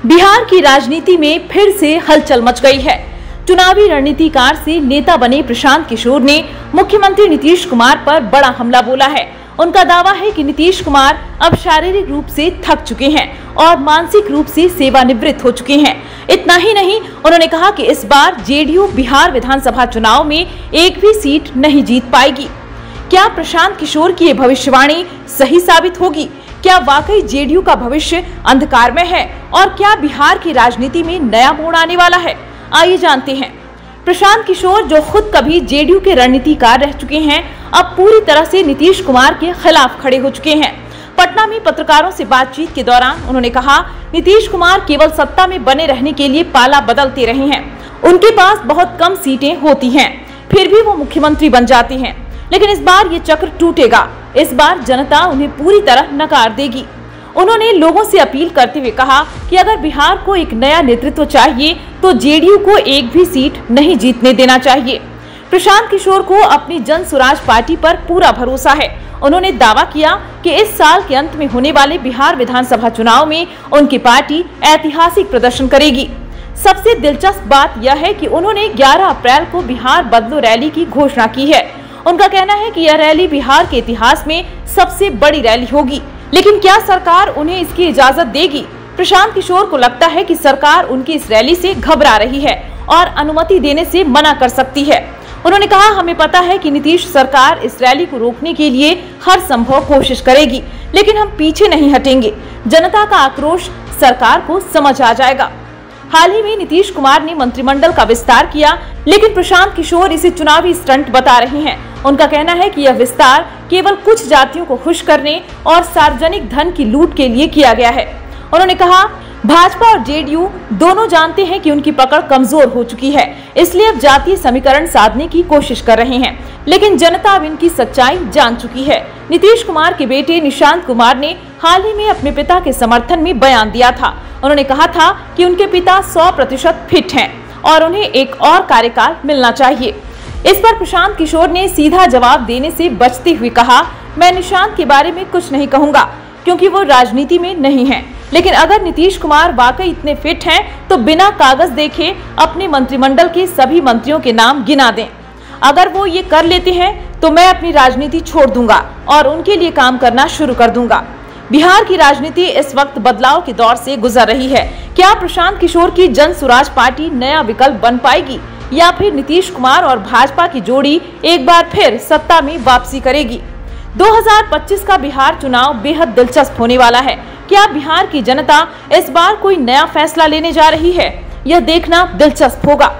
बिहार की राजनीति में फिर से हलचल मच गई है। चुनावी रणनीतिकार से नेता बने प्रशांत किशोर ने मुख्यमंत्री नीतीश कुमार पर बड़ा हमला बोला है। उनका दावा है कि नीतीश कुमार अब शारीरिक रूप से थक चुके हैं और मानसिक रूप से सेवानिवृत्त हो चुके हैं। इतना ही नहीं, उन्होंने कहा कि इस बार जेडीयू बिहार विधानसभा चुनाव में एक भी सीट नहीं जीत पाएगी। क्या प्रशांत किशोर की ये भविष्यवाणी सही साबित होगी? क्या वाकई जेडीयू का भविष्य अंधकार में है और क्या बिहार की राजनीति में नया मोड़ आने वाला है? आइए जानते हैं। प्रशांत किशोर, जो खुद कभी जेडीयू के रणनीतिकार रह चुके हैं, अब पूरी तरह से नीतीश कुमार के खिलाफ खड़े हो चुके हैं। पटना में पत्रकारों से बातचीत के दौरान उन्होंने कहा, नीतीश कुमार केवल सत्ता में बने रहने के लिए पाला बदलते रहे हैं। उनके पास बहुत कम सीटें होती हैं, फिर भी वो मुख्यमंत्री बन जाते हैं। लेकिन इस बार ये चक्र टूटेगा। इस बार जनता उन्हें पूरी तरह नकार देगी। उन्होंने लोगों से अपील करते हुए कहा कि अगर बिहार को एक नया नेतृत्व चाहिए तो जेडीयू को एक भी सीट नहीं जीतने देना चाहिए। प्रशांत किशोर को अपनी जन स्वराज पार्टी पर पूरा भरोसा है। उन्होंने दावा किया कि इस साल के अंत में होने वाले बिहार विधानसभा चुनाव में उनकी पार्टी ऐतिहासिक प्रदर्शन करेगी। सबसे दिलचस्प बात यह है कि उन्होंने 11 अप्रैल को बिहार बदलो रैली की घोषणा की है। उनका कहना है कि यह रैली बिहार के इतिहास में सबसे बड़ी रैली होगी। लेकिन क्या सरकार उन्हें इसकी इजाजत देगी? प्रशांत किशोर को लगता है कि सरकार उनकी इस रैली से घबरा रही है और अनुमति देने से मना कर सकती है। उन्होंने कहा, हमें पता है कि नीतीश सरकार इस रैली को रोकने के लिए हर संभव कोशिश करेगी, लेकिन हम पीछे नहीं हटेंगे। जनता का आक्रोश सरकार को समझ आ जाएगा। हाल ही में नीतीश कुमार ने मंत्रिमंडल का विस्तार किया, लेकिन प्रशांत किशोर इसे चुनावी स्टंट बता रहे हैं। उनका कहना है कि यह विस्तार केवल कुछ जातियों को खुश करने और सार्वजनिक धन की लूट के लिए किया गया है। उन्होंने कहा, भाजपा और जेडीयू दोनों जानते हैं कि उनकी पकड़ कमजोर हो चुकी है, इसलिए अब जातीय समीकरण साधने की कोशिश कर रहे हैं। लेकिन जनता अब इनकी सच्चाई जान चुकी है। नीतीश कुमार के बेटे निशांत कुमार ने हाल ही में अपने पिता के समर्थन में बयान दिया था। उन्होंने कहा था कि उनके पिता 100% फिट हैं और उन्हें एक और कार्यकाल मिलना चाहिए। इस पर प्रशांत किशोर ने सीधा जवाब देने से बचते हुए कहा, मैं निशांत के बारे में कुछ नहीं कहूंगा क्योंकि वो राजनीति में नहीं है। लेकिन अगर नीतीश कुमार वाकई इतने फिट हैं तो बिना कागज देखे अपने मंत्रिमंडल के सभी मंत्रियों के नाम गिना दें। अगर वो ये कर लेते हैं तो मैं अपनी राजनीति छोड़ दूंगा और उनके लिए काम करना शुरू कर दूंगा। बिहार की राजनीति इस वक्त बदलाव के दौर से गुजर रही है। क्या प्रशांत किशोर की जन स्वराज पार्टी नया विकल्प बन पाएगी या फिर नीतीश कुमार और भाजपा की जोड़ी एक बार फिर सत्ता में वापसी करेगी? 2025 का बिहार चुनाव बेहद दिलचस्प होने वाला है। क्या बिहार की जनता इस बार कोई नया फैसला लेने जा रही है? यह देखना दिलचस्प होगा।